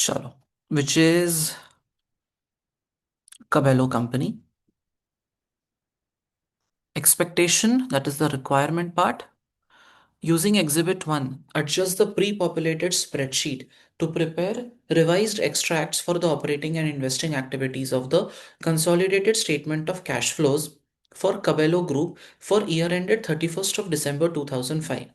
चलो, which is Kabelo company. Expectation, that is the requirement part. Using Exhibit 1, adjust the pre-populated spreadsheet to prepare revised extracts for the operating and investing activities of the consolidated statement of cash flows for Kabelo Group for year ended 31st of December 2005.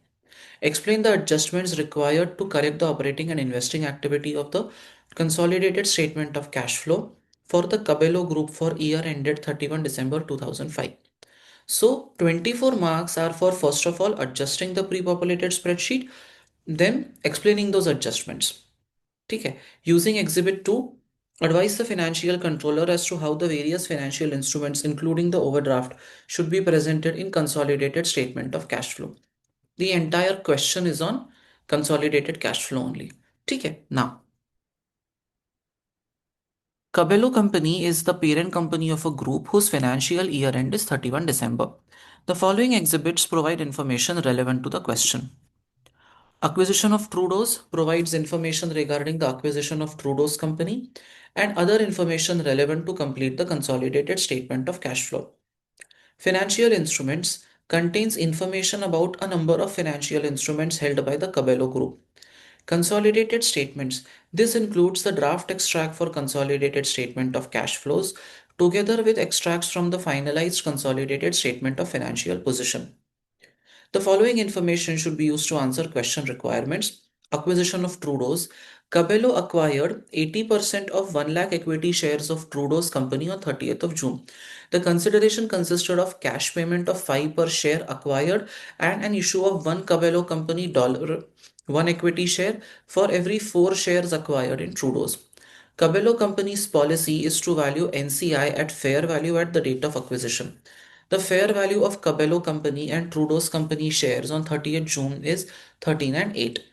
Explain the adjustments required to correct the operating and investing activity of the consolidated statement of cash flow for the Kabelo Group for year ended 31 December 2005. So 24 marks are for first of all adjusting the pre-populated spreadsheet, then explaining those adjustments. Okay. Using Exhibit 2, advise the financial controller as to how the various financial instruments, including the overdraft, should be presented in consolidated statement of cash flow. The entire question is on consolidated cash flow only. Okay. Now, Kabelo Company is the parent company of a group whose financial year end is 31 December. The following exhibits provide information relevant to the question. Acquisition of Trudeau's provides information regarding the acquisition of Trudeau's company and other information relevant to complete the consolidated statement of cash flow. Financial instruments contains information about a number of financial instruments held by the Kabelo Group. Consolidated statements. This includes the draft extract for consolidated statement of cash flows together with extracts from the finalized consolidated statement of financial position. The following information should be used to answer question requirements. Acquisition of Trudeau's. Kabelo acquired 80% of 1 lakh equity shares of Trudeau's company on 30th of June. The consideration consisted of cash payment of 5 per share acquired and an issue of 1 Kabelo company dollar 1 equity share for every 4 shares acquired in Trudeau's. Kabelo Company's policy is to value NCI at fair value at the date of acquisition. The fair value of Kabelo Company and Trudeau's Company shares on 30th June is 13 and 8.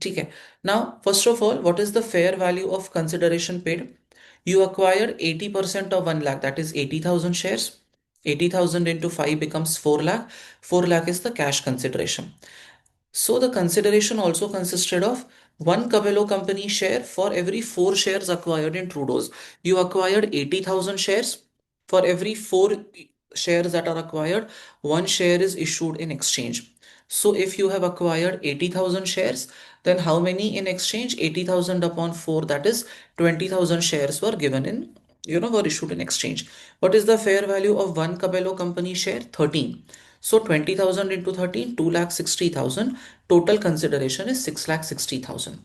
Okay. Now, first of all, what is the fair value of consideration paid? You acquired 80% of 1 lakh, that is 80,000 shares. 80,000 into 5 becomes 4 lakh. 4 lakh is the cash consideration. So the consideration also consisted of one Kabelo company share for every 4 shares acquired in Trudeau's. You acquired 80,000 shares. For every 4 shares that are acquired, one share is issued in exchange. So if you have acquired 80,000 shares, then how many in exchange? 80,000 upon 4, that is 20,000 shares were given in, were issued in exchange. What is the fair value of one Kabelo company share? 13. So 20,000 into 13, 2,60,000. Total consideration is 6,60,000.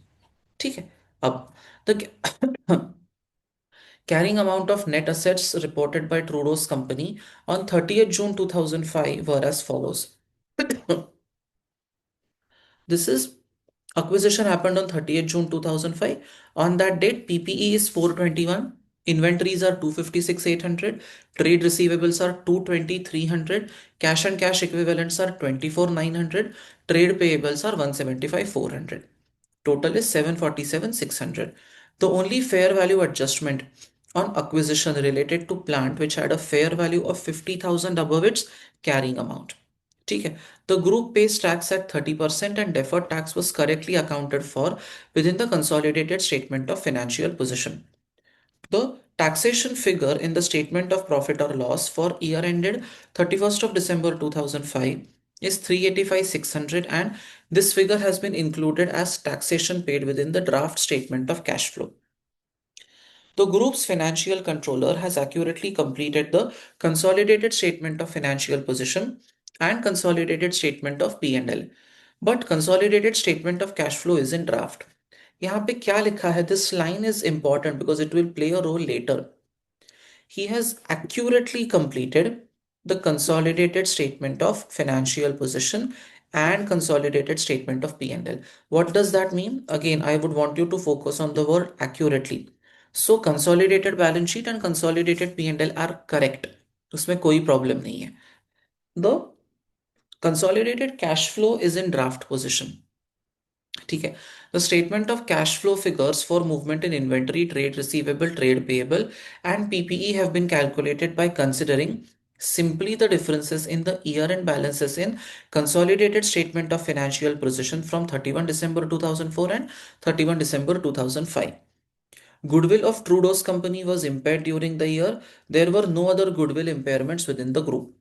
ठीक है. अब the carrying amount of net assets reported by Trudeau's company on 30th June 2005 were as follows. This is acquisition happened on 30th June 2005. On that date, PPE is 421. Inventories are 256,800. Trade receivables are 220,300. Cash and cash equivalents are 24,900. Trade payables are 175,400. Total is 747,600. The only fair value adjustment on acquisition related to plant which had a fair value of 50,000 above its carrying amount. ठीक है. The group pays tax at 30% and deferred tax was correctly accounted for within the consolidated statement of financial position. The taxation figure in the statement of profit or loss for year ended 31st of December 2005 is 385,600 and this figure has been included as taxation paid within the draft statement of cash flow. The group's financial controller has accurately completed the consolidated statement of financial position and consolidated statement of P&L. But consolidated statement of cash flow is in draft. यहाँ पे क्या लिखा है? This line is important because it will play a role later. He has accurately completed the consolidated statement of financial position and consolidated statement of P&L. What does that mean? Again, I would want you to focus on the word accurately. So consolidated balance sheet and consolidated P&L are correct. उसमें कोई problem नहीं है. The consolidated cash flow is in draft position. ठीक है. The statement of cash flow figures for movement in inventory, trade receivable, trade payable, and PPE have been calculated by considering Simply the differences in the year-end balances in consolidated statement of financial position from 31 December 2004 and 31 December 2005. Goodwill of Trudeau's company was impaired during the year. There were no other goodwill impairments within the group.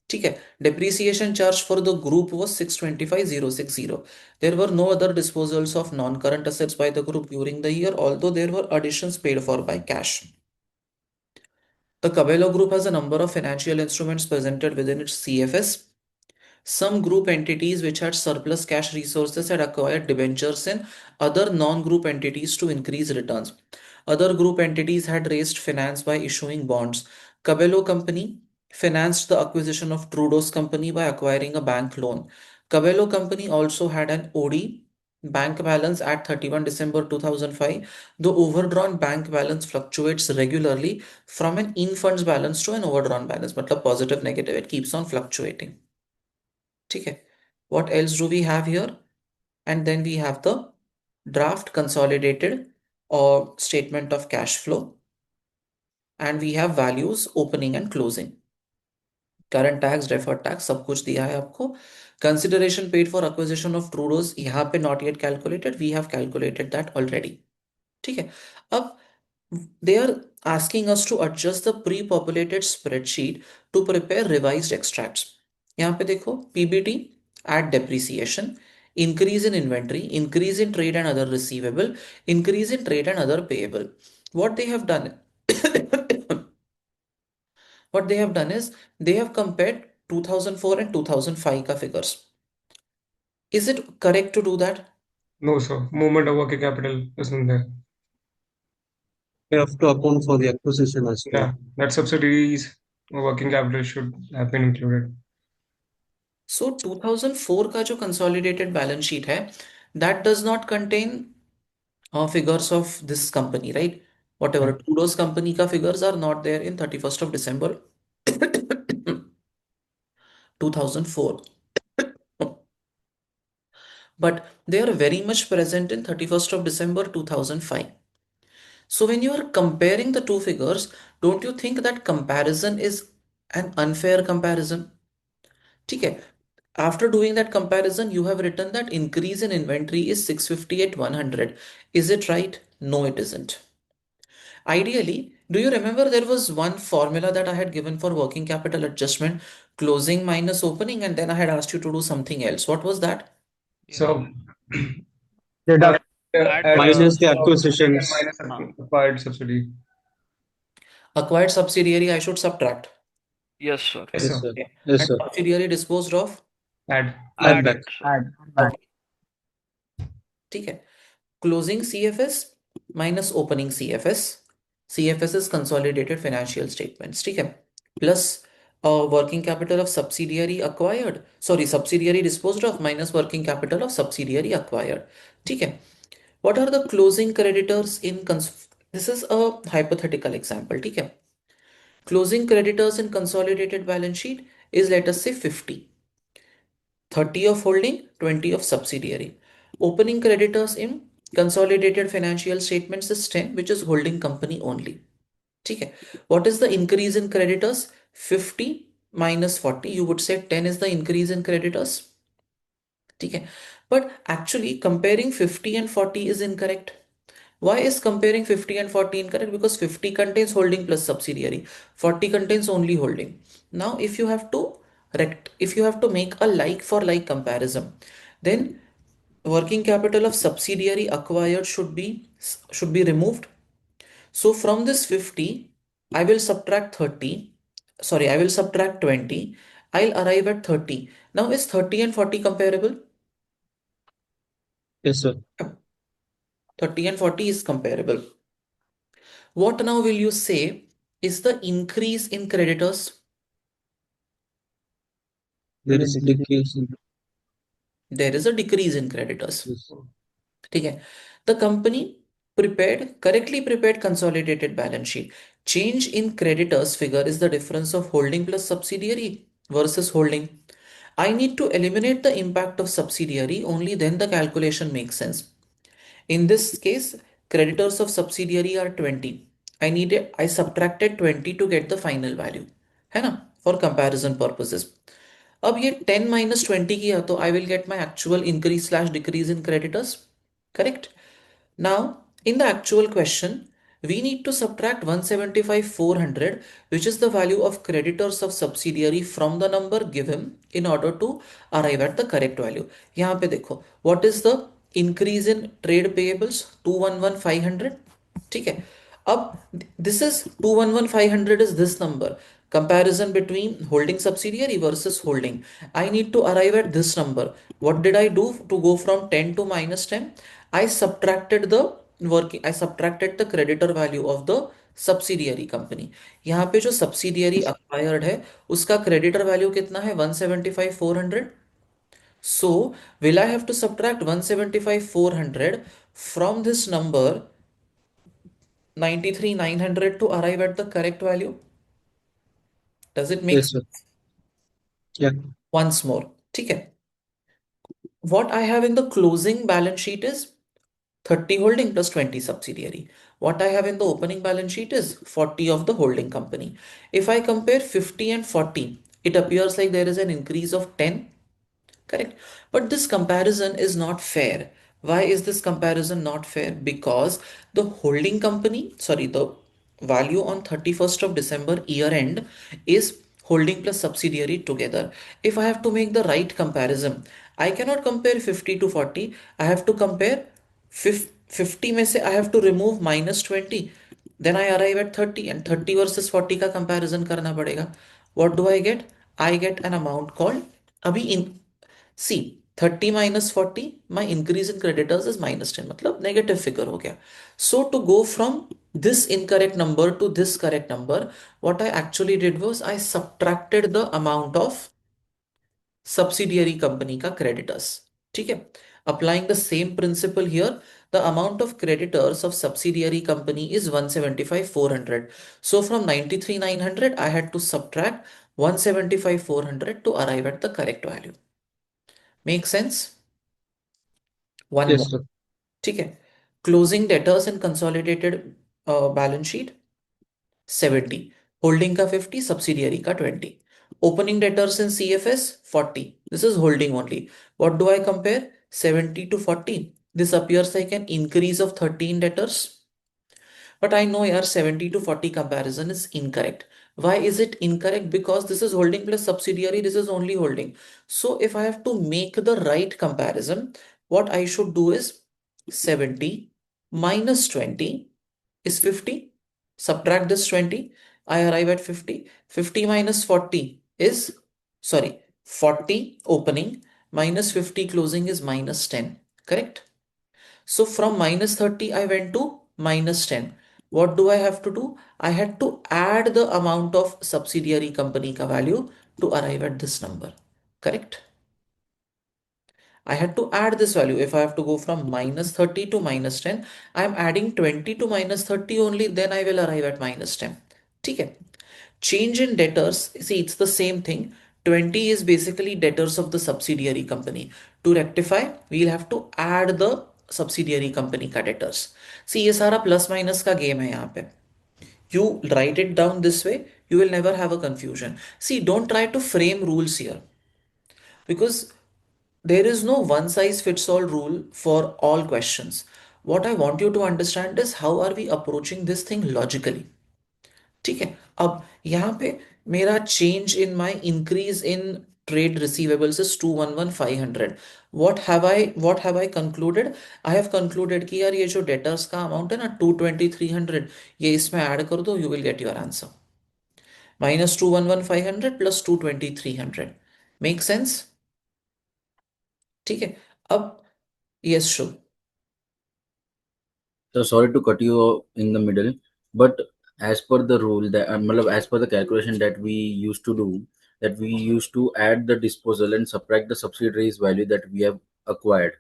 ठीक है. Depreciation charge for the group was 625,060. There were no other disposals of non-current assets by the group during the year, although there were additions paid for by cash. The Kabelo Group has a number of financial instruments presented within its CFS. Some group entities which had surplus cash resources had acquired debentures in other non-group entities to increase returns. Other group entities had raised finance by issuing bonds. Kabelo Company financed the acquisition of Trudeau's company by acquiring a bank loan. Kabelo Company also had an OD bank balance at 31 December 2005. The overdrawn bank balance fluctuates regularly from an in-funds balance to an overdrawn balance. मतलब positive, negative, it keeps on fluctuating. ठीक है. What else do we have here? And then we have the draft consolidated or statement of cash flow. And we have values opening and closing. Current tax, deferred tax, सब कुछ दिया है आपको. Consideration paid for acquisition of Trudeau's यहाँ पे not yet calculated. We have calculated that already. ठीक है. अब they are asking us to adjust the pre-populated spreadsheet to prepare revised extracts. यहाँ पे देखो PBT, add depreciation, increase in inventory, increase in trade and other receivable, increase in trade and other payable. What they have done what they have done is they have compared 2004 and 2005 ka figures. Is it correct to do that? No, sir. Movement of working capital isn't there. You have to account for the acquisition as well. Yeah, that subsidies working capital should have been included. So 2004 का जो consolidated balance sheet है, that does not contain figures of this company, right? Whatever Yeah. Trudeau's company ka figures are not there in 31st of December 2004. But they are very much present in 31st of December 2005. So when you are comparing the two figures, don't you think that comparison is an unfair comparison? ठीक है. After doing that comparison, you have written that increase in inventory is 650 at 100. Is it right? No, it isn't. Ideally, do you remember there was one formula that I had given for working capital adjustment, closing minus opening, and then I had asked you to do something else. What was that? So Deduct add minus the and acquisitions. minus acquired subsidy. Acquired subsidiary, I should subtract. Yes, sir. Yes, Yes, sir. sir. Okay. Yes, And sir. subsidiary disposed of? Add. Add Add back. it, sir. Okay. ठीक है. Closing CFS minus opening CFS. CFS is consolidated financial statements. ठीक है. Plus working capital of subsidiary acquired. Sorry, subsidiary disposed of minus working capital of subsidiary acquired. ठीक है. What are the closing creditors in this is a hypothetical example. ठीक है. Closing creditors in consolidated balance sheet is, let us say, 50. 30 of holding, 20 of subsidiary. Opening creditors in consolidated financial statements is 10, which is holding company only. ठीक है. What is the increase in creditors? 50 minus 40. You would say 10 is the increase in creditors. ठीक है. But actually comparing 50 and 40 is incorrect. Why is comparing 50 and 40 incorrect? Because 50 contains holding plus subsidiary, 40 contains only holding. Now, if you have to make a like for like comparison, then working capital of subsidiary acquired should be removed. So from this 50, I will subtract 30. Sorry, I will subtract 20. I'll arrive at 30. Now, is 30 and 40 comparable? Yes, sir. 30 and 40 is comparable. What now will you say is the increase in creditors? There is a decrease in. There is a decrease in creditors. Yes. ठीक है. The company correctly prepared consolidated balance sheet. Change in creditors figure is the difference of holding plus subsidiary versus holding. I need to eliminate the impact of subsidiary, only then the calculation makes sense. In this case, creditors of subsidiary are 20. I subtracted 20 to get the final value. है ना? For comparison purposes. अब ये 10 - 20 किया तो I will get my actual increase slash decrease in creditors, correct? Now, in the actual question, we need to subtract 175 400, which is the value of creditors of subsidiary from the number given in order to arrive at the correct value. यहाँ पे देखो, what is the increase in trade payables? 211,500. ठीक है। अब this is 211,500 is this number. Comparison between holding subsidiary versus holding. I need to arrive at this number. What did I do to go from 10 to -10? I subtracted the I subtracted the creditor value of the subsidiary company. यहाँ पे जो subsidiary acquired है उसका creditor value कितना है? 175 400। So will I have to subtract 175 400 from this number 93 900 to arrive at the correct value? Does it make Yes, sir. sense? Yeah. Once more, ठीक है। What I have in the closing balance sheet is 30 holding plus 20 subsidiary. What I have in the opening balance sheet is 40 of the holding company. If I compare 50 and 40, it appears like there is an increase of 10. Correct. But this comparison is not fair. Why is this comparison not fair? Because the holding company, sorry, the value on 31st of December year end is holding plus subsidiary together. If I have to make the right comparison, I cannot compare 50 to 40. I have to compare 50 में से I have to remove -20. Then I arrive at 30 and 30 versus 40 का comparison करना पड़ेगा. What do I get? I get an amount called अभी in See, 30 - 40, my increase in creditors is -10, मतलब negative figure हो गया. So to go from this incorrect number to this correct number, what I actually did was I subtracted the amount of subsidiary company का creditors. ठीक है? Applying the same principle here, the amount of creditors of subsidiary company is 175 400. So from 93 900, I had to subtract 175 400 to arrive at the correct value. Make sense? One Yes, more. sir. ठीक है। Closing debtors इन consolidated balance sheet 70, holding का 50, subsidiary का 20। Opening debtors in CFS 40, this is holding only. What do I compare? 70 to 40, this appears like an increase of 13 debtors. But I know your 70 to 40 comparison is incorrect. Why is it incorrect? Because this is holding plus subsidiary, this is only holding. So if I have to make the right comparison, what I should do is 70 minus 20 is 50. Subtract this 20, I arrive at 50. 50 minus 40 is, sorry, 40 opening minus 50 closing is -10. Correct? So from -30, I went to -10. What do I have to do? I had to add the amount of subsidiary company ka value to arrive at this number. Correct? I had to add this value. If I have to go from -30 to -10, I am adding 20 to -30 only, then I will arrive at -10. ठीक है? Change in debtors, see, it's the same thing. 20 is basically debtors of the subsidiary company. To rectify, we'll have to add the subsidiary company का debtors. See, ये सारा plus minus का game है यहाँ पे. You write it down this way, you will never have a confusion. See, don't try to frame rules here because there is no one size fits all rule for all questions. What I want you to understand is how are we approaching this thing logically. ठीक है। अब यहाँ पे मेरा change in my increase in trade receivables is 211,500। What have I concluded? I have concluded कि यार ये जो डेटर्स का अमाउंट है ना 223,300, ये इसमें ऐड कर दो, you will get your answer. -211,500 plus 223,300। Make sense? ठीक है। अब yes Shubh. So sorry to cut you in the middle, but as per the rule that matlab, as per the calculation that we used to do, that we used to add the disposal and subtract the subsidiaries value that we have acquired.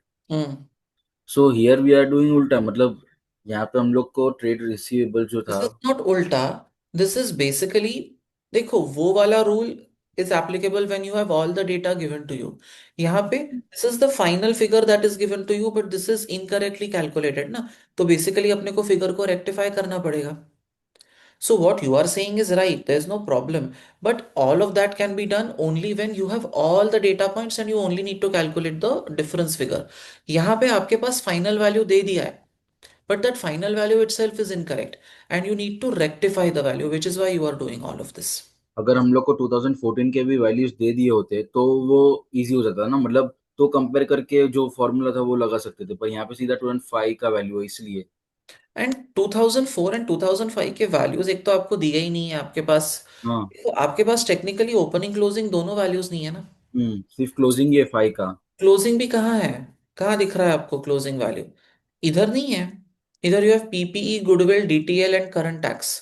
So here we are doing उल्टा मतलब यहाँ पे हम लोग को trade receivable जो this था is not उल्टा, दिस इज बेसिकली, देखो वो वाला rule is applicable when you have all the data given to you. यहाँ पे this is the final figure that is given to you but this is incorrectly calculated ना, तो basically अपने को figure को रेक्टिफाई करना पड़ेगा। So what you are saying is right, there's no problem. But all of that can be done only when you have all the data points and you only need to calculate the difference figure. यहाँ पे आपके पास final value दे दिया है, but that final value itself is incorrect and you need to rectify the value, which is why you are doing all of this. अगर हम लोग को 2014 के भी वैल्यूज दे दिए होते तो वो इजी हो जाता ना, मतलब तो कंपेयर करके जो फॉर्मूला था वो लगा सकते थे, पर यहाँ पे सीधा 2005 का वैल्यू है इसलिए। एंड 2004 एंड 2005 के वैल्यूज एक तो आपको दिए ही नहीं है आपके पास। हाँ। तो आपके पास टेक्निकली ओपनिंग क्लोजिंग दोनों वैल्यूज नहीं है ना। सिर्फ क्लोजिंग ये 5 का। क्लोजिंग भी कहाँ है? कहाँ दिख रहा है आपको क्लोजिंग वैल्यू? इधर नहीं है। इधर you have PPE, goodwill, DTL and current tax.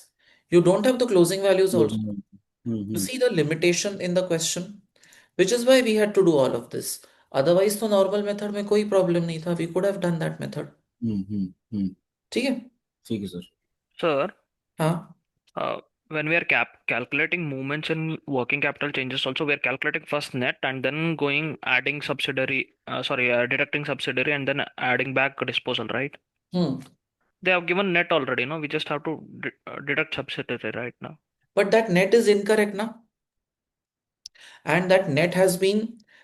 You don't have the closing values closing. Also. You hmm. see the limitation in the question, which is why we had to do all of this. Otherwise तो normal method में कोई problem नहीं था, we could have done that method. हम्म। ठीक है। ठीक है sir. Sir, हाँ। when we are calculating movements in working capital changes, also we are calculating first net and then going adding subsidiary, deducting subsidiary and then adding back disposal, right? Hmm. They have given net already, no? We just have to deduct subsidiary right now. But that net is incorrect now. And that net has been,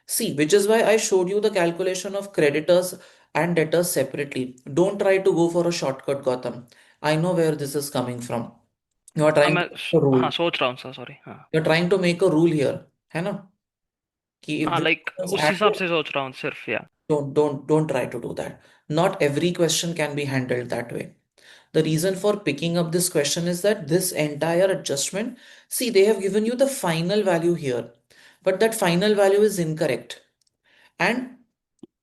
see, which is why I showed you the calculation of creditors and debtors separately. Don't try to go for a shortcut, Gautam. I know where this is coming from. You are हाँ trying to मैं make a rule. हाँ सोच रहा हूँ sir, sorry. हाँ You're trying to make a rule here, है ना? कि if हाँ, this लाइक is उस हिसाब handled, से सोच रहा हूँ सिर्फ, या don't try to do that. Not every question can be handled that way. The reason for picking up this question is that this entire adjustment, see, they have given you the final value here, but that final value is incorrect. And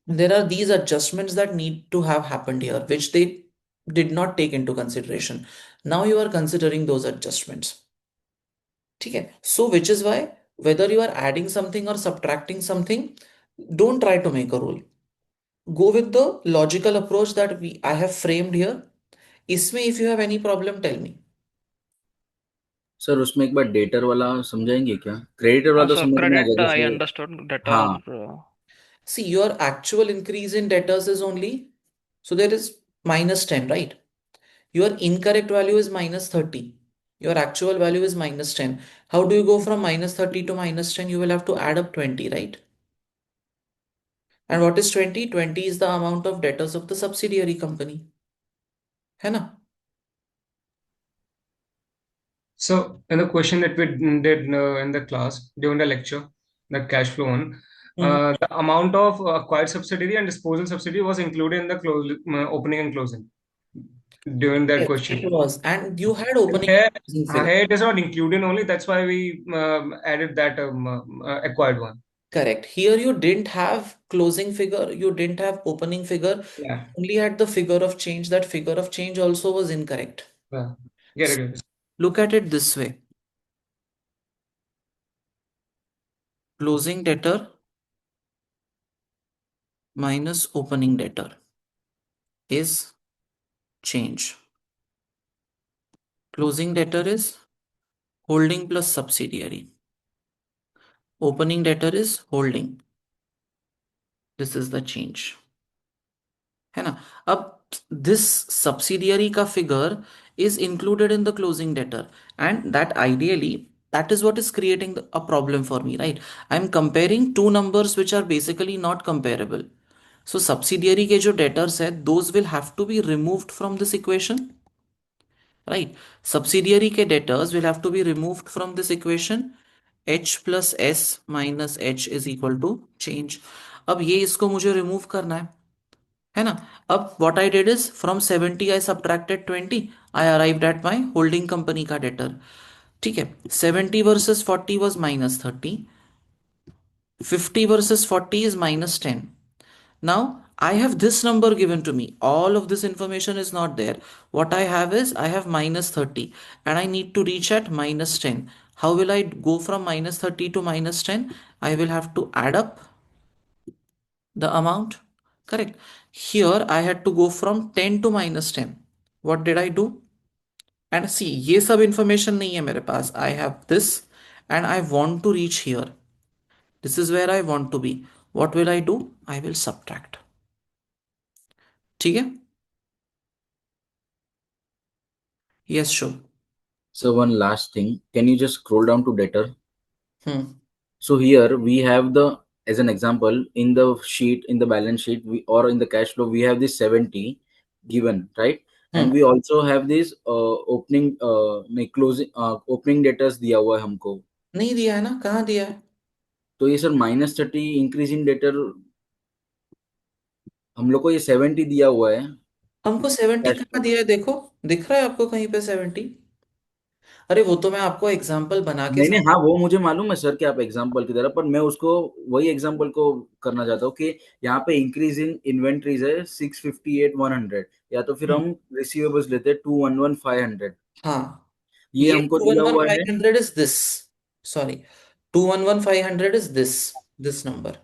there are these adjustments that need to have happened here, which they did not take into consideration. Now you are considering those adjustments. ठीक है? So, which is why whether you are adding something or subtracting something, don't try to make a rule. Go with the logical approach that I have framed here. इसमें if you have any problem, tell me. Sir उसमें एक बार debtor वाला समझाएंगे क्या? Creditor वाला हाँ तो sir, समझ में आ क्रेडिट गया आई जैसे। अंडरस्टूड, हाँ। Debtor. See, your actual increase in debtors is only, so there is minus 10, right? Your incorrect value is minus 30. Your actual value is minus 10. How do you go from minus 30 to minus 10? You will have to add up 20, right? And what is 20? 20 is the amount of debtors of the subsidiary company. है ना? So, in the question that we did in the class during the lecture, the cash flow one, Mhm. the amount of acquired subsidiary and disposal subsidiary was included in the opening and closing during that Yes, it question. was. And you had opening Here, and closing figure. here it is not included only. That's why we added that acquired one. Correct. Here you didn't have closing figure, you didn't have opening figure, Yeah. only had the figure of change. That figure of change also was incorrect. Yeah. Get it. Get it. Look at it this way. Closing debtor minus opening debtor is change. Closing debtor is holding plus subsidiary. Opening debtor is holding. This is the change. है ना? अब this subsidiary का figure is included in the closing debtor, and that ideally that is what is creating a problem for me, right? I'm comparing two numbers which are basically not comparable. So subsidiary के जो debtors है, those will have to be removed from this equation, right? Subsidiary के debtors will have to be removed from this equation. H plus S minus H is equal to change. अब ये इसको मुझे remove करना है ना? अब what I did is from 70 I subtracted 20. I arrived at my holding company का debtor. ठीक है? 70 versus 40 was minus 30. 50 versus 40 is minus 10. Now I have this number given to me. All of this information is not there. What I have is I have minus 30 and I need to reach at minus 10. How will I go from minus 30 to minus 10? I will have to add up the amount. Correct. Here I had to go from 10 to minus 10. What did I do? And see, ये सब information नहीं है मेरे पास. I have this and I want to reach here. This is where I want to be. What will I do? I will subtract. ठीक है? Yes, sure. So one last thing, can you just scroll down to debtor? Hmm. So here we have the, as an example, in the sheet, in the balance sheet, or in the cash flow, we have this 70 given, right? Hmm. And we also have this opening, नहीं, closing, opening debtors दिया हुआ है हमको. नहीं दिया है ना, कहाँ दिया है? तो ये सर -30 इंक्रीज इन डेटर, हम लोग को ये 70 दिया हुआ है हमको 70 कैश कहाँ फ्लो. दिया है? देखो, दिख रहा है आपको कहीं पे 70? अरे वो तो मैं आपको एग्जाम्पल बना के नहीं नहीं, हाँ वो मुझे मालूम है सर कि आप एग्जांपल की तरह, पर मैं उसको वही एग्जांपल को करना चाहता हूँ कि यहाँ पे इंक्रीज इन इन्वेंट्रीज है 658 100, या तो फिर हम्म, हम रिसीवेबल्स लेते हैं 211 500, हाँ, ये ये हमको टू वन दिया वन हुआ है. Five hundred is this, sorry, 211,500 is this number.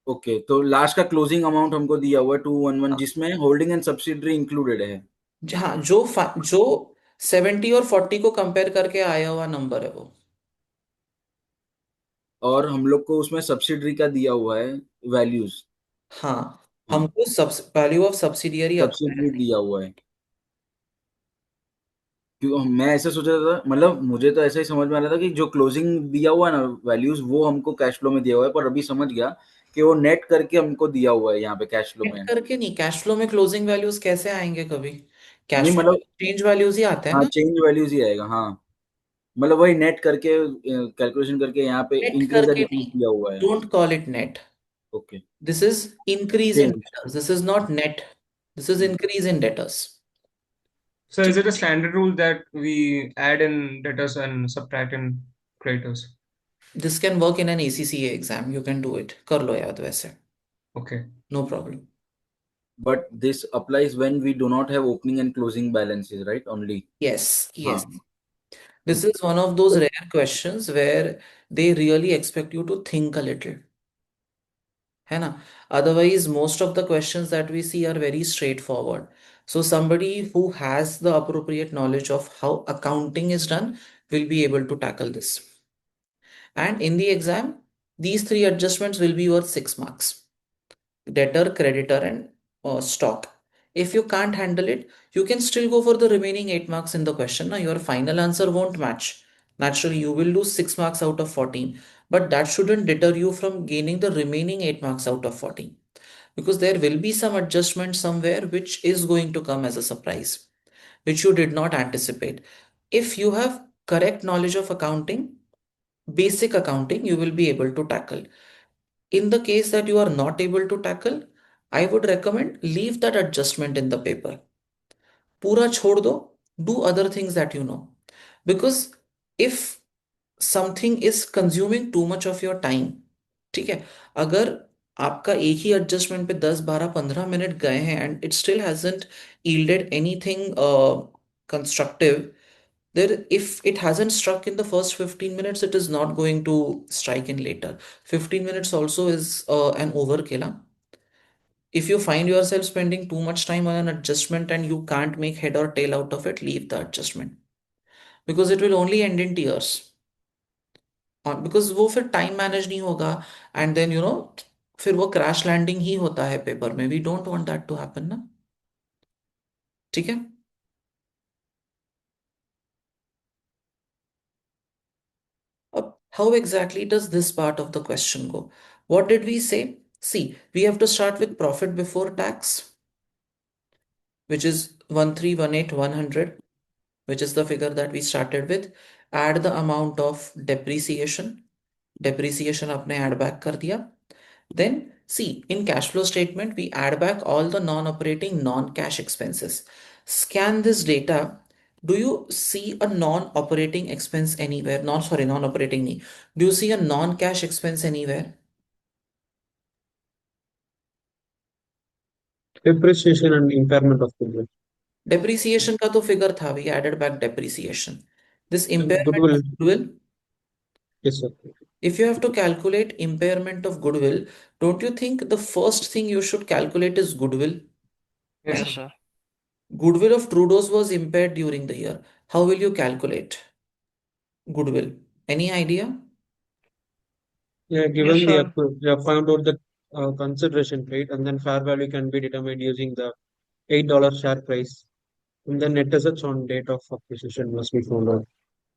Okay, तो लास्ट का क्लोजिंग अमाउंट हमको दिया हुआ है 211, जिसमें होल्डिंग एंड सब्सिडरी इंक्लूडेड है. हाँ, जो 70 और 40 को कंपेयर करके आया हुआ नंबर है वो। और हम लोग को उसमें सब्सिडरी का दिया हुआ है वैल्यूज. हाँ, हाँ, हमको value of subsidiary subsidiary acquired. दिया हुआ है. क्यों मैं ऐसा सोच रहा था, मतलब मुझे तो ऐसा ही समझ में आ रहा था कि जो क्लोजिंग दिया हुआ है ना वैल्यूज, वो हमको कैश फ्लो में दिया हुआ है, पर अभी समझ गया कि वो नेट करके हमको दिया हुआ है यहाँ पे कैश फ्लो नेट में. करके नहीं, कैश फ्लो में क्लोजिंग वैल्यूज कैसे आएंगे कभी? नहीं कैश फ्लो में मतलब, चेंज वैल्यूज ही आते हैं हाँ ना। चेंज वैल्यूज ही आएगा, हाँ. मतलब वही नेट करके कैलकुलेशन करके यहाँ पे नेट इंक्रीज या करके डिक्रीज नहीं, दिया हुआ है. Don't call it net. Okay. This is increase in change. Debtors, this is not net, this is increase in debtors. So is it a standard rule that we add in debtors and subtract in creditors? This can work in an ACCA exam, you can do it, कर लो याद वैसे, Okay. No problem. But this applies when we do not have opening and closing balances, right, only. Yes, हाँ. Yes, this is one of those rare questions where they really expect you to think a little, है ना? Otherwise most of the questions that we see are very straightforward. So somebody who has the appropriate knowledge of how accounting is done will be able to tackle this. And in the exam, these three adjustments will be worth 6 marks: debtor, creditor, and stock. If you can't handle it, you can still go for the remaining 8 marks in the question. Now, your final answer won't match. Naturally, you will lose 6 marks out of 14, but that shouldn't deter you from gaining the remaining 8 marks out of 14, because there will be some adjustment somewhere which is going to come as a surprise, which you did not anticipate. If you have correct knowledge of accounting, basic accounting, you will be able to tackle. In the case that you are not able to tackle, I would recommend leave that adjustment in the paper. पूरा छोड़ दो, do other things that you know. Because if something is consuming too much of your time, ठीक है, अगर आपका एक ही adjustment पे 10 12 15 minute गए हैं and it still hasn't yielded anything constructive, there, if it hasn't struck in the first 15 minutes, it is not going to strike in later. 15 minutes also is an overkill, huh? If you find yourself spending too much time on an adjustment and you can't make head or tail out of it, leave the adjustment, because it will only end in tears. Because वो फिर time manage नहीं होगा, and then फिर वो crash landing ही होता है paper में। We don't want that to happen ना, ठीक है? अब how exactly does this part of the question go? What did we say? See, we have to start with profit before tax, which is 1318100, which is the figure that we started with. Add the amount of depreciation आपने add back कर दिया. Then see, in cash flow statement, we add back all the non-operating non-cash expenses. Scan this data. Do you see a non-operating expense anywhere? Sorry, non-operating nahi. Do you see a non-cash expense anywhere? Depreciation and impairment of goodwill. Depreciation का तो figure था, we added back depreciation. This And impairment goodwill, of goodwill, yes, sir. if you have to calculate impairment of goodwill, don't you think the first thing you should calculate is goodwill? Yes, Yes, sir. sir. Goodwill of Trudeau's was impaired during the year. How will you calculate goodwill? Any idea? Yeah, Yes, given the sir. you have found out the consideration rate, and then fair value can be determined using the $8 share price. And the net assets on date of acquisition must be found out.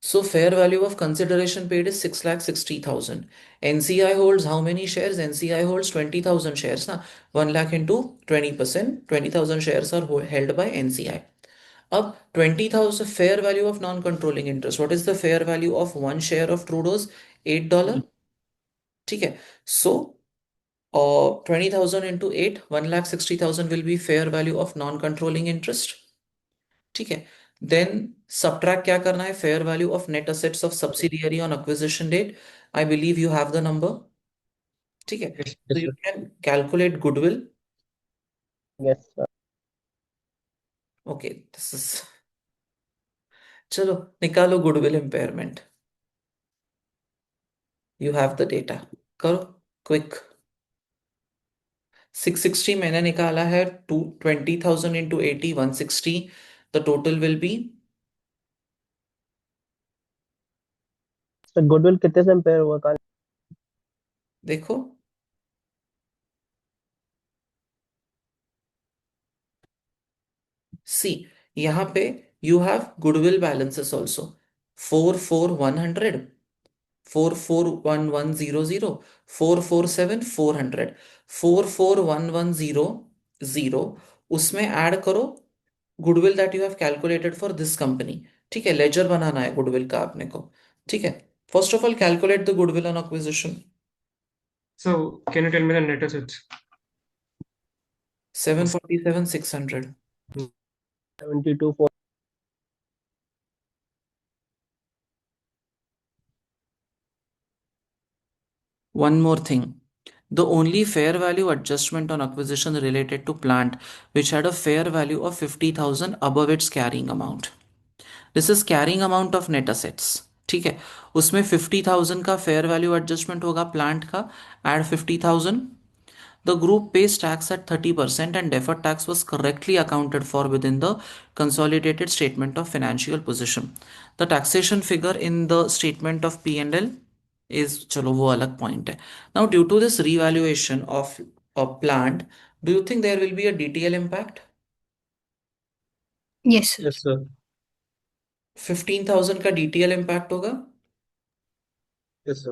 So fair value of consideration paid is 6,60,000. NCI holds how many shares? NCI holds 20,000 shares. Na? 1 lakh into 20%. 20,000 shares are held by NCI. Up 20,000 fair value of non-controlling interest. What is the fair value of one share of Trudeau's? $8. Okay. So 20,000 into 8, 1,60,000 will be fair value of non-controlling interest. ठीक है. Then subtract क्या करना है? Fair value of net assets of subsidiary on acquisition date. I believe you have the number. ठीक है. Yes. So Yes, you sir. can calculate goodwill. Yes, sir. Okay, this is. चलो निकालो goodwill impairment. You have the data. करो quick. 660 मैंने निकाला है. 20,000 into 80, 160. The total will be. So goodwill कितने से इम्पेयर हुआ काल? देखो सी यहाँ पे you have goodwill balances also. 44,100, 441100, 447, 400, 441100. उसमें ऐड करो goodwill that you have calculated for this company. ठीक है. लेजर बनाना है गुडविल का आपने को. ठीक है. First of all calculate the goodwill on acquisition. So can you tell me the net assets? 747,600. 72 One more thing. The only fair value adjustment on acquisition related to plant which had a fair value of 50,000 above its carrying amount. This is carrying amount of net assets. ठीक है. उसमें 50,000 का fair value adjustment होगा plant का. Add 50,000. The group pays tax at 30% and deferred tax was correctly accounted for within the consolidated statement of financial position. The taxation figure in the statement of P&L is चलो वो अलग point है. Now due to this revaluation of a plant, do you think there will be a DTL impact? Yes, sir. Yes, sir. 15,000 का DTL impact होगा. Yes, sir.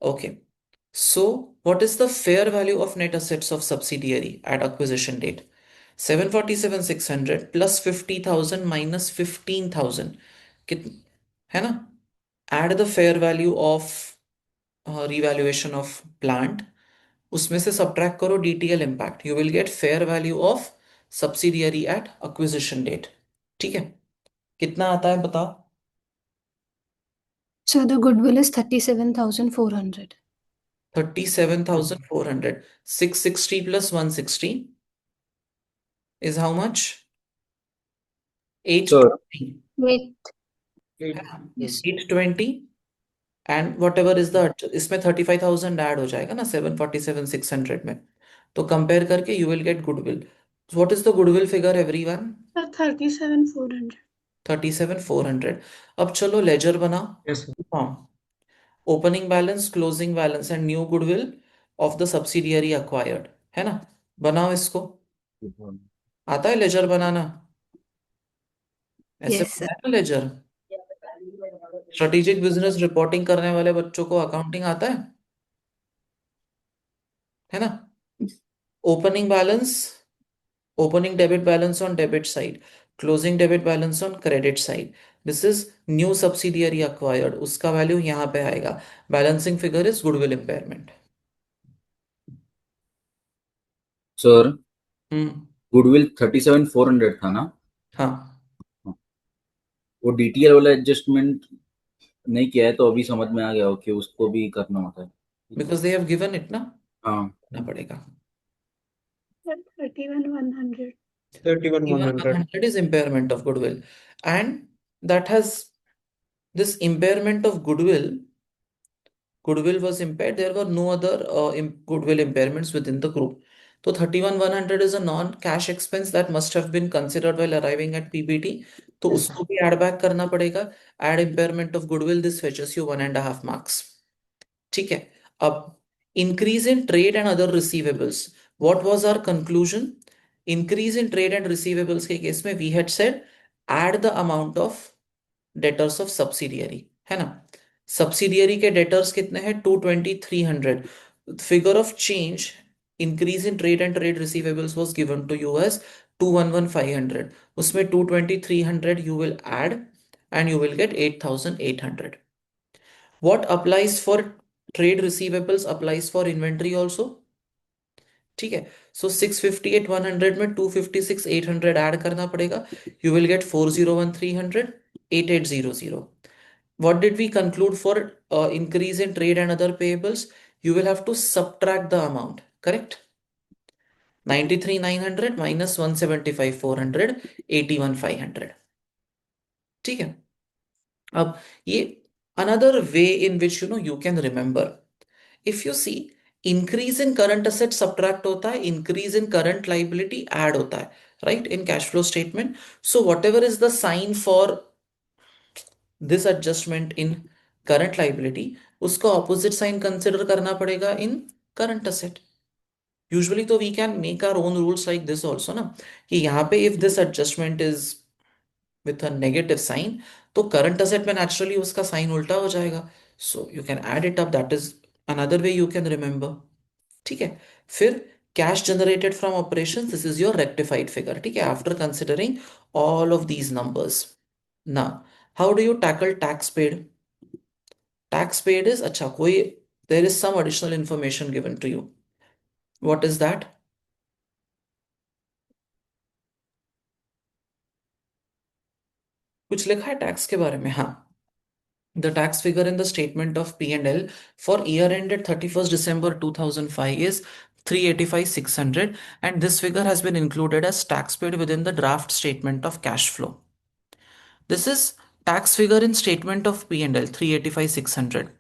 Okay. So, what is the fair value of net assets of subsidiary at acquisition date? 747,600 plus 50,000 minus 15,000. है ना? Add the fair value of revaluation of plant. उसमें से subtract करो DTL impact. You will get fair value of subsidiary at acquisition date. ठीक है? कितना आता है बताओ? So the goodwill is 37,400. 37,400. 660 plus 160 is how much? Sir, 820. Wait, Eight. yes. 820 and whatever is the इसमें 35,000 ऐड हो जाएगा ना 747,600 में. तो कंपेयर करके you will get goodwill. So what is the goodwill figure everyone? 37,400. 37,400. अब चलो लेजर बनाओ. Yes, sir. हाँ. Opening balance, closing balance and new goodwill of the subsidiary acquired. है ना? बनाओ इसको. आता है लेजर बनाना? ऐसे Yes, sir. बनता है ना लेजर? स्ट्रेटेजिक बिजनेस रिपोर्टिंग करने वाले बच्चों को अकाउंटिंग आता है ना? Opening balance, opening debit balance on debit side, closing debit balance on credit side. This is new subsidiary acquired. उसका वैल्यू यहाँ पे आएगा. Balancing figure is goodwill impairment. Sir hmm. Goodwill 37,400 था ना. हाँ. वो डीटीएल वाला एडजस्टमेंट नहीं किया है तो अभी समझ में आ गया हो कि उसको भी करना होता है. Because they have given it ना. हाँ. करना पड़ेगा. 31,100. 31,100. 100 is impairment of goodwill, and that has this impairment of goodwill was impaired. There were no other goodwill impairments within the group. So 31,100 is a non-cash expense that must have been considered while arriving at PBT. तो उसको भी add back करना पड़ेगा. Add impairment of goodwill, this fetches you 1.5 marks. ठीक है. अब increase in trade and other receivables. What was our conclusion? Increase in trade and receivables के केस में we had said add the amount of debtors of subsidiary, है ना। Subsidiary के debtors कितने हैं? 220,300. Figure of change increase in trade and trade receivables was given to you as 211,500. उसमें 220,300 you will add and you will get 8,800. What applies for trade receivables applies for inventory also. ठीक है, सो 658,100 में 256,800 add करना पड़ेगा. You will get 401,300, 8800. What did we conclude for increase in trade and other payables? You will have to subtract the amount, correct? 93,900 minus 175,400, 81,500. ठीक है, अब ये another way in which you can remember. If you see, increase in current asset subtract होता है, increase in current liability add होता है, right, in cash flow statement. So whatever is the sign for this adjustment in current liability, उसका opposite sign consider करना पड़ेगा in current asset. Usually तो we can make our own rules like this also ना, कि यहाँ पे if this adjustment is with a negative sign, तो current asset में naturally उसका sign उल्टा हो जाएगा. So you can add it up. That is another way you can remember. ठीक है, फिर cash generated from operations, this is your rectified figure. ठीक है, after considering all of these numbers. ना, how do you tackle tax paid? Tax paid is, अच्छा, कोई there is some additional information given to you. What is that? कुछ लिखा है tax के बारे में? हाँ, the tax figure in the statement of P&L for year ended 31st December 2005 is 385,600, and this figure has been included as tax paid within the draft statement of cash flow. This is tax figure in statement of P&L 385,600.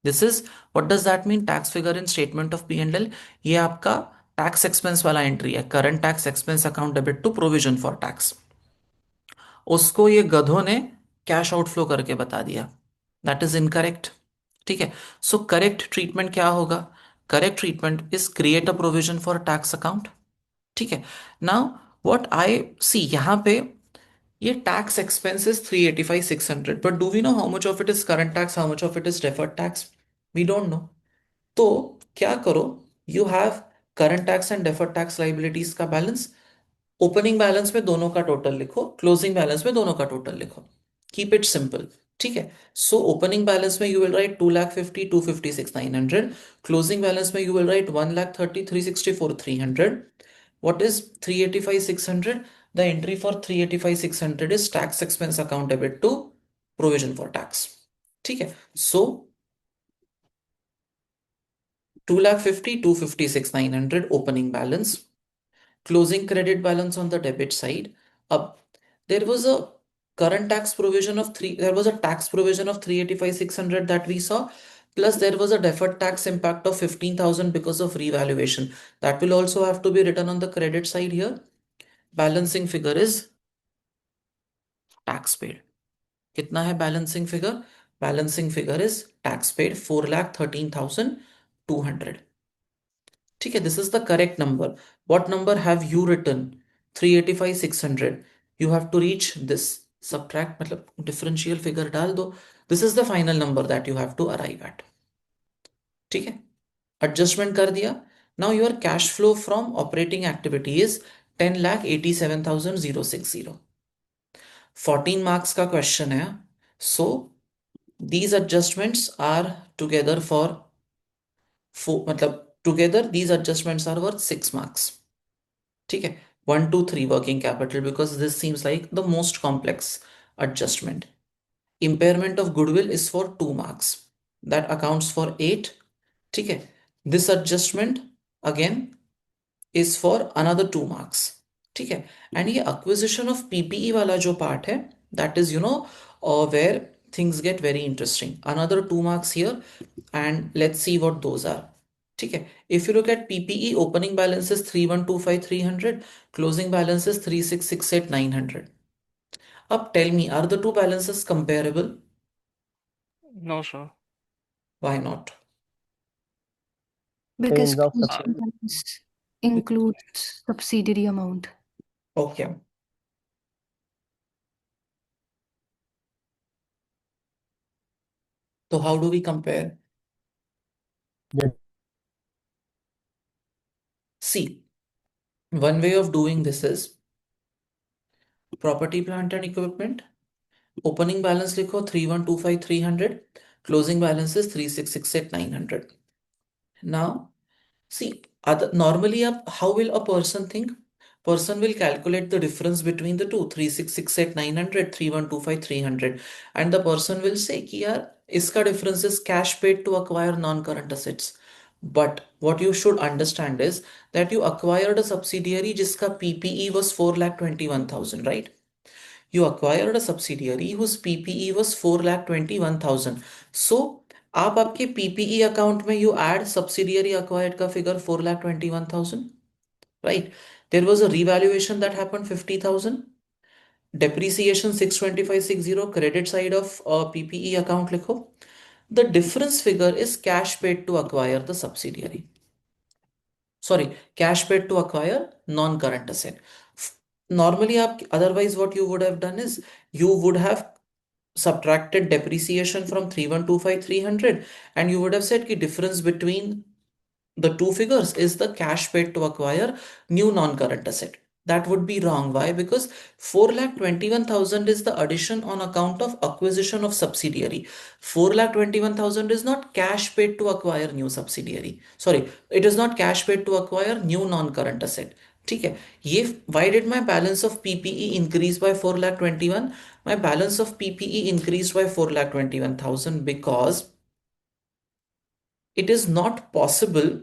This is, what does that mean? Tax figure in statement of P&L, ये आपका tax expense वाला entry है, current tax expense account debit to provision for tax. उसको ये गधों ने cash outflow करके बता दिया. That is incorrect. ठीक है, सो करेक्ट ट्रीटमेंट क्या होगा? Correct treatment is create a provision for tax account. ठीक है, नाउ व्हाट आई सी यहां पे, ये tax expense is 385,600, but do we know how much of it is current tax, how much of it is deferred tax? We don't know. तो क्या करो, you have current tax and deferred tax liabilities का balance. Opening balance में दोनों का total लिखो, closing balance में दोनों का टोटल लिखो. Keep it simple. ठीक है, सो ओपनिंग बैलेंस में you will write 2,50,000, 256,900. Closing balance में you will write 1,30,000, 364,300. What is 385,600? The entry for 385,600 is tax expense account debit to provision for tax. ठीक है, so 2,50,000, 256,900 opening balance. Closing credit balance on the debit side. There was a current tax provision of there was a tax provision of 385,600 that we saw, plus there was a deferred tax impact of 15,000 because of revaluation. That will also have to be written on the credit side here. Balancing figure is tax paid. कितना है balancing figure? Balancing figure is tax paid 4,13,200. ठीक है, this is the correct number. What number have you written? 385,600. You have to reach this. Subtract मतलब differential figure डाल दो. This is the final number that you have to arrive at. ठीक है, adjustment कर दिया. Now your cash flow from operating activity is 10,87,060. 14 marks का question है. So these adjustments are together for मतलब together these adjustments are worth 6 marks. ठीक है, 1 2 3 working capital, because this seems like the most complex adjustment. Impairment of goodwill is for 2 marks, that accounts for 8. ठीक है, this adjustment again is for another 2 marks. ठीक है, and ये acquisition of PPE वाला जो part है, that is where things get very interesting. Another 2 marks here, and let's see what those are. ठीक है, if you look at PPE, opening balance is 3,125,300, closing balance is 3,668,900. अब tell me, are the two balances comparable? No, sir. Why not? Because Change of closing subsidiary. balance. Includes subsidiary amount. Okay. So how do we compare? Yeah. See, one way of doing this is property, plant and equipment. Opening balance लिखो 3125,300. Closing balance is 3668,900. Now, see, normally how will a person think? Person will calculate the difference between the two, 3668,900, 3125,300, and the person will say कि यार इसका difference is cash paid to acquire non-current assets. But what you should understand is that you acquired a subsidiary जिसका PPE was 4,21,000, right? You acquired a subsidiary whose PPE was 4,21,000. So आप आपके PPE account में you add subsidiary acquired का figure 4,21,000, right? There was a revaluation that happened 50,000. Depreciation 625,60. Credit side of PPE account लिखो. The difference figure is cash paid to acquire the subsidiary. Sorry, cash paid to acquire non-current asset. Normally, otherwise what you would have done is you would have subtracted depreciation from 3125,300 and you would have said the difference between the two figures is the cash paid to acquire new non-current asset. That would be wrong. Why? Because 4,21,000 is the addition on account of acquisition of subsidiary. 4,21,000 is not cash paid to acquire new subsidiary. Sorry, it is not cash paid to acquire new non-current asset. ठीक है, ये why did my balance of PPE increase by 4,21,000? My balance of PPE increased by 4,21,000 because it is not possible.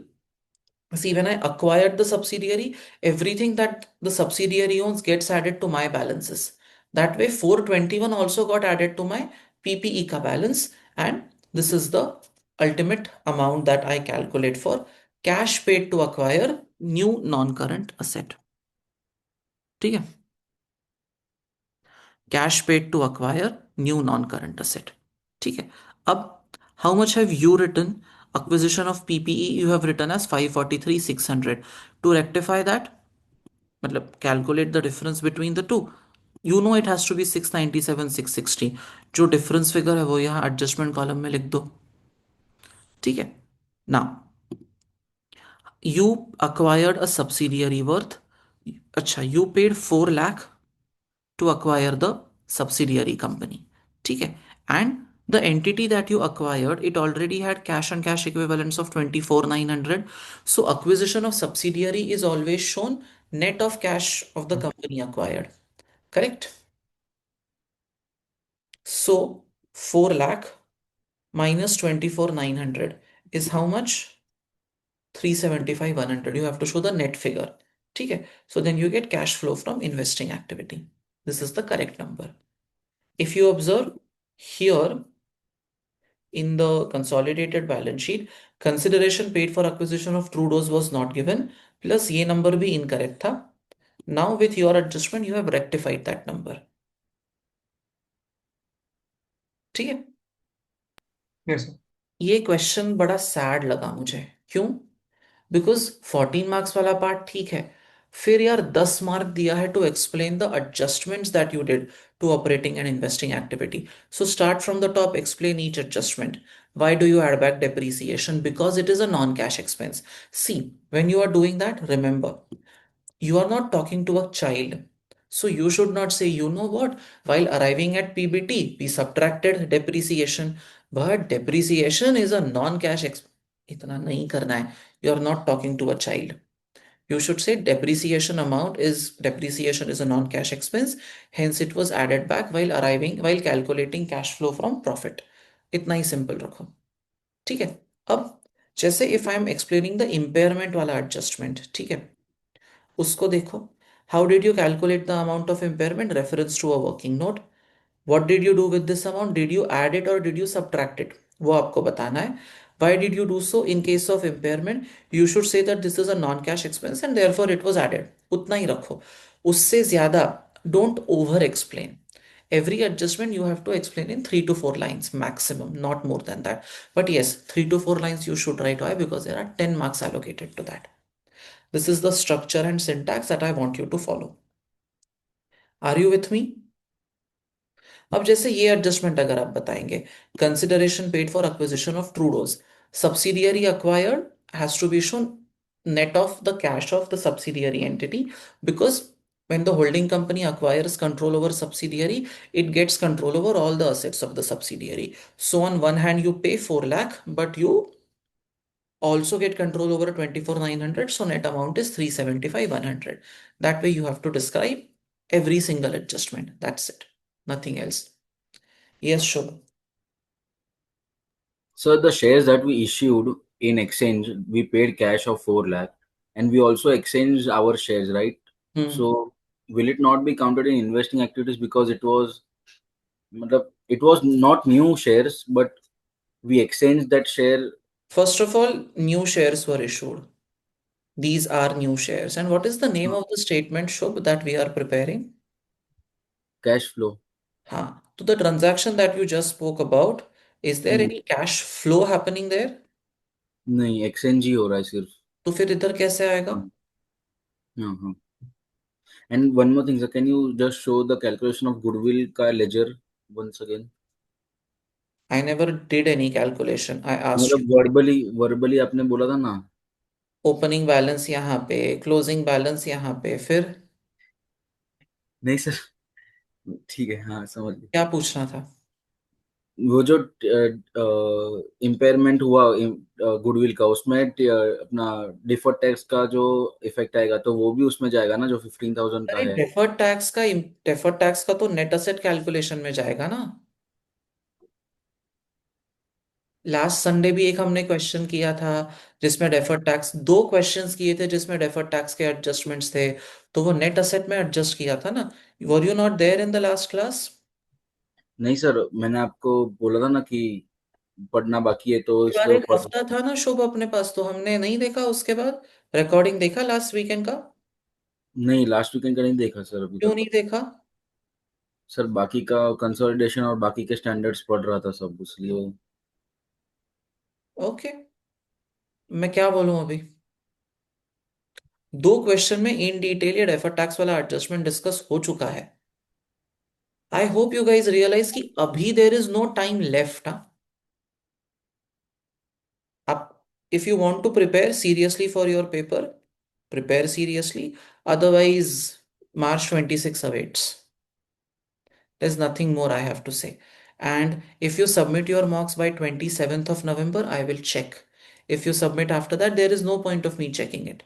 See, when I acquired the subsidiary, everything that the subsidiary owns gets added to my balances. That way, 421 also got added to my PPE ka balance, and this is the ultimate amount that I calculate for cash paid to acquire new non-current asset. ठीक है, cash paid to acquire new non-current asset. ठीक है, अब how much have you written? Acquisition of PPE you have written as 543,600. To rectify that, मतलब calculate the difference between the two, you know it has to be 697,660. जो difference figure है वो यहाँ adjustment column में लिख दो. ठीक है, now you acquired a subsidiary worth, अच्छा, you paid 4 lakh to acquire the subsidiary company. ठीक है, and the entity that you acquired, it already had cash and cash equivalents of 24,900. So acquisition of subsidiary is always shown net of cash of the company acquired. Correct? So 4 lakh minus 24,900 is how much? 375,100. You have to show the net figure. ठीक है, so then you get cash flow from investing activity. This is the correct number. If you observe here in the consolidated balance sheet, consideration paid for acquisition of Trudeau's was not given, plus ये number भी incorrect था. Now with your adjustment, you have rectified that number. ठीक है, Yes, sir. ये question बड़ा sad लगा मुझे. क्यों? बिकॉज 14 मार्क्स वाला पार्ट ठीक है, फिर यार 10 मार्क दिया है to explain the adjustments that you did to operating and investing activity. So start from the top, explain each adjustment. Why do you add back depreciation? Because it is a non-cash expense. See, when you are doing that, remember, you are not talking to a child. So you should not say, you know what, while arriving at PBT, we subtracted depreciation. But depreciation is a non-cash expense. इतना नहीं करना है. You are not talking to a child. You should say depreciation is a non-cash expense. Hence it was added back while calculating cash flow from profit. इतना ही simple रखो. ठीक है, अब जैसे if I am explaining the impairment वाला adjustment, ठीक है, उसको देखो. How did you calculate the amount of impairment? Reference to a working note. What did you do with this amount? Did you add it or did you subtract it? वो आपको बताना है. Why did you do so? In case of impairment, you should say that this is a non-cash expense and therefore it was added. उतना ही रखो. उससे ज्यादा don't over explain. Every adjustment you have to explain in 3 to 4 lines maximum, not more than that. But yes, 3 to 4 lines you should write. Why? Because there are 10 marks allocated to that. This is the structure and syntax that I want you to follow. Are you with me? अब जैसे ये adjustment अगर आप बताएंगे, consideration paid for acquisition of Trudeau's, subsidiary acquired has to be shown net of the cash of the subsidiary entity, because when the holding company acquires control over subsidiary, it gets control over all the assets of the subsidiary. So on one hand you pay 4 lakh, but you also get control over 24,900, so net amount is 375,100. That way you have to describe every single adjustment. That's it, nothing else. Yes, Shubh. So the shares that we issued in exchange, we paid cash of 4 lakh, and we also exchanged our shares, right? Hmm. So will it not be counted in investing activities because it was not new shares, but we exchanged that share? First of all, new shares were issued. These are new shares. And what is the name of the statement, Shubh, that we are preparing? Cash flow. हाँ, तो the transaction that you just spoke about, is there hmm, any cash flow happening there? नहीं, exchange ही हो रहा है सिर्फ. तो फिर इधर कैसे आएगा? हाँ, हाँ, हाँ. And one more thing, sir, can you just show the calculation of goodwill का ledger once again? I never did any calculation. I asked you. मतलब वर्बली आपने बोला था ना. ओपनिंग बैलेंस यहाँ पे, क्लोजिंग बैलेंस यहाँ पे, फिर नहीं सर. ठीक है, हाँ, समझ गए. क्या पूछना था? वो जो इम्पेयरमेंट हुआ गुडविल का, उसमें अपना डिफर्ड टैक्स का जो इफेक्ट आएगा, तो वो भी उसमें जाएगा ना, जो 15,000 का अरे है. डेफर्ड टैक्स का तो नेट असेट कैलकुलेशन में जाएगा ना। लास्ट संडे भी एक हमने क्वेश्चन किया था जिसमें डेफर्ड टैक्स, दो क्वेश्चंस किए थे जिसमें डेफर्ड टैक्स के एडजस्टमेंट्स थे, तो वो नेट असेट में एडजस्ट किया था ना। Were you not there in the last class? नहीं सर, मैंने आपको बोला था ना कि पढ़ना बाकी है, तो यार इसलिए वो एक पढ़. हफ्ता था ना शुभ अपने पास, तो हमने नहीं देखा उसके बाद रिकॉर्डिंग देखा लास्ट वीकेंड का? नहीं, लास्ट वीकेंड का नहीं देखा सर अभी क्यों तक. नहीं देखा? सर बाकी का कंसोलिडेशन और बाकी के स्टैंडर्ड्स पढ़ रहा था सब, इसलिए. ओके, मैं क्या बोलूं अभी? दो क्वेश्चन में इन डिटेल ये डेफर्ड टैक्स वाला एडजस्टमेंट डिस्कस हो चुका है। I hope you guys realise कि अभी there is no time left. आप, if you want to prepare seriously for your paper, prepare seriously, otherwise March 26 awaits. There's nothing more I have to say. And if you submit your mocks by 27th of November, I will check. If you submit after that, there is no point of me checking it,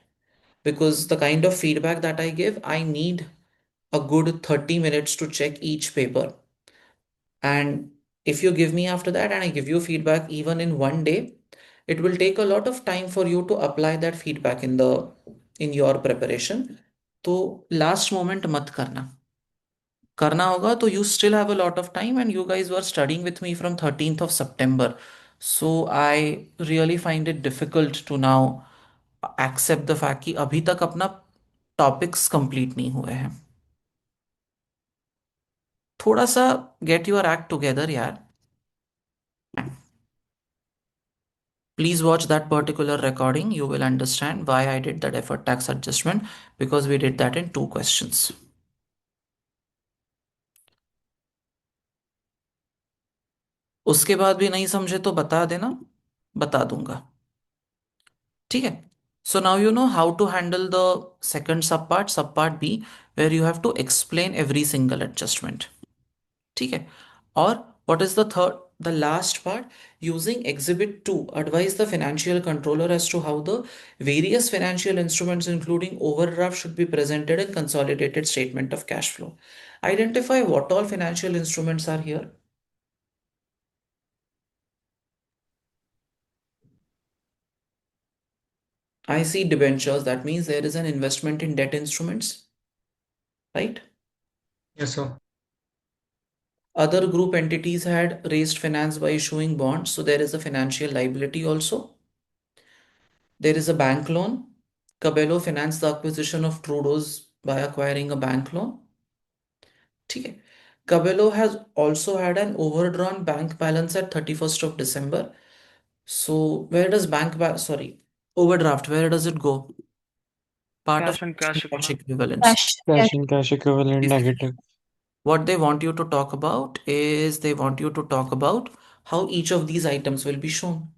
because the kind of feedback that I give, I need a good 30 minutes to check each paper. And if you give me after that and I give you feedback even in one day, it will take a lot of time for you to apply that feedback in your preparation. तो last moment मत करना, करना होगा तो you still have a lot of time, and you guys were studying with me from 13th of September. So I really find it difficult to now accept the fact कि अभी तक अपना topics complete नहीं हुए हैं। थोड़ा सा get your act together यार। Please watch that particular recording. You will understand why I did the deferred tax adjustment, because we did that in two questions. उसके बाद भी नहीं समझे तो बता देना, बता दूंगा। ठीक है? So now you know how to handle the second subpart, subpart B, where you have to explain every single adjustment. ठीक है? और what is the third, the last part? Using exhibit 2, advise the financial controller as to how the various financial instruments including overdraft should be presented in consolidated statement of cash flow. Identify what all financial instruments are here. I see debentures, that means there is an investment in debt instruments, right? Yes, sir. Other group entities had raised finance by issuing bonds, so there is a financial liability also. There is a bank loan. Kabelo financed the acquisition of Trudeau's by acquiring a bank loan. ठीक है? Kabelo has also had an overdrawn bank balance at 31st of December. So where does overdraft, where does it go? Part of Cash and cash cash and cash equivalent. equivalents. Cash. Cash and cash equivalent negative. What they want you to talk about is they want you to talk about how each of these items will be shown.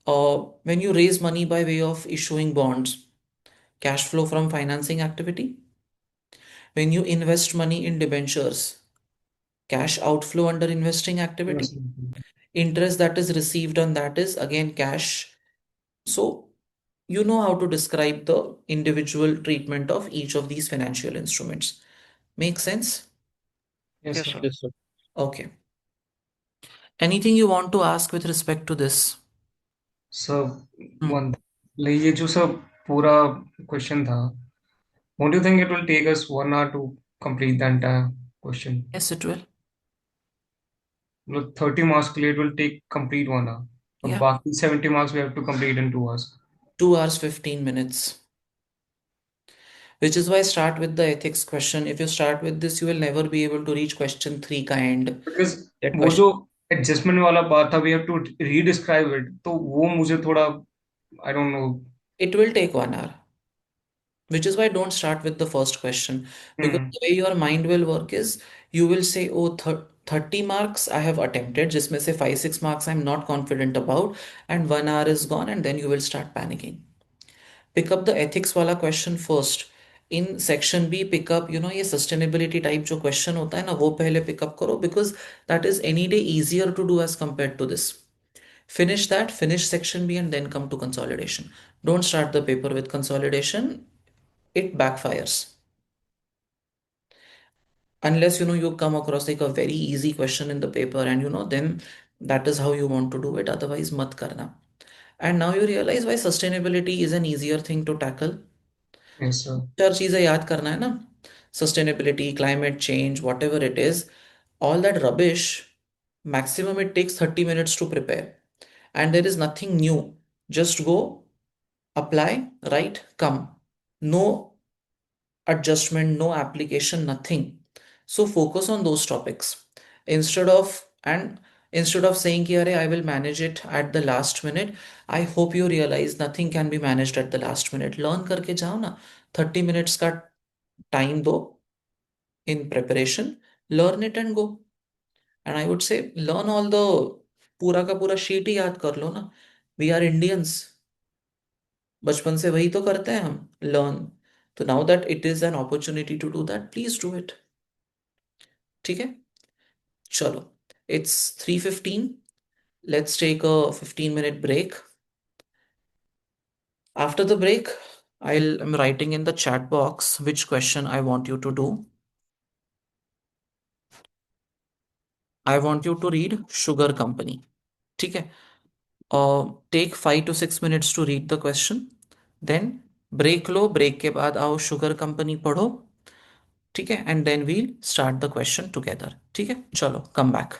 When you raise money by way of issuing bonds, cash flow from financing activity. When you invest money in debentures, cash outflow under investing activity. Yes. Interest that is received on that is again cash. So you know how to describe the individual treatment of each of these financial instruments. Make sense? Yes, Yes, sir. sir. Yes, sir. Okay. Anything you want to ask with respect to this? So Hmm. one, like ये जो सब पूरा question था, don't you think it will take us 1 hour to complete the entire question? Yes, it will. Look, 30 marks के लिए it will take complete 1 hour. अब Yeah. बाकी 70 marks we have to complete in 2 hours. 2 hours, 15 minutes. Which is why start with the ethics question. If you start with this, you will never be able to reach question 3 kind. Because That वो question. जो adjustment वाला बात था, we have to re-describe it. तो वो मुझे थोड़ा, I don't know. It will take 1 hour. Which is why don't start with the first question. Because the way your mind will work is you will say, oh, 30 marks I have attempted, जिसमें से 5-6 marks I'm not confident about, and 1 hour is gone, and then you will start panicking. Pick up the ethics वाला question first. In section B, pick up, ये sustainability type जो question होता है ना, वो पहले pick up करो, because that is any day easier to do as compared to this. Finish that, finish section B, and then come to consolidation. Don't start the paper with consolidation. It backfires. Unless you come across like a very easy question in the paper, and then that is how you want to do it. Otherwise, mat karna. And now you realize why sustainability is an easier thing to tackle. Yes, sir. चार चीजें याद करना है ना. Sustainability, climate change, whatever it is, all that rubbish, maximum it takes 30 minutes to prepare, and there is nothing new. Just go, apply, write, come. No adjustment, no application, nothing. So focus on those topics instead of and instead of saying कि अरे I will manage it at the last minute. I hope you realize nothing can be managed at the last minute. Learn करके जाओ ना. 30 minutes का time दो in preparation. Learn it and go. And I would say learn all the पूरा का पूरा sheet ही याद कर लो ना. We are Indians. बचपन से वही तो करते हैं हम. Learn. तो now that it is an opportunity to do that, please do it. ठीक है. चलो. It's 3:15. Let's take a 15-minute break. After the break, I'm writing in the chat box which question I want you to do. I want you to read Sugar Company. ठीक है. Take 5 to 6 minutes to read the question. Then break low. Break के बाद आओ Sugar Company पढ़ो. ठीक है. And then we'll start the question together. ठीक है. चलो, come back.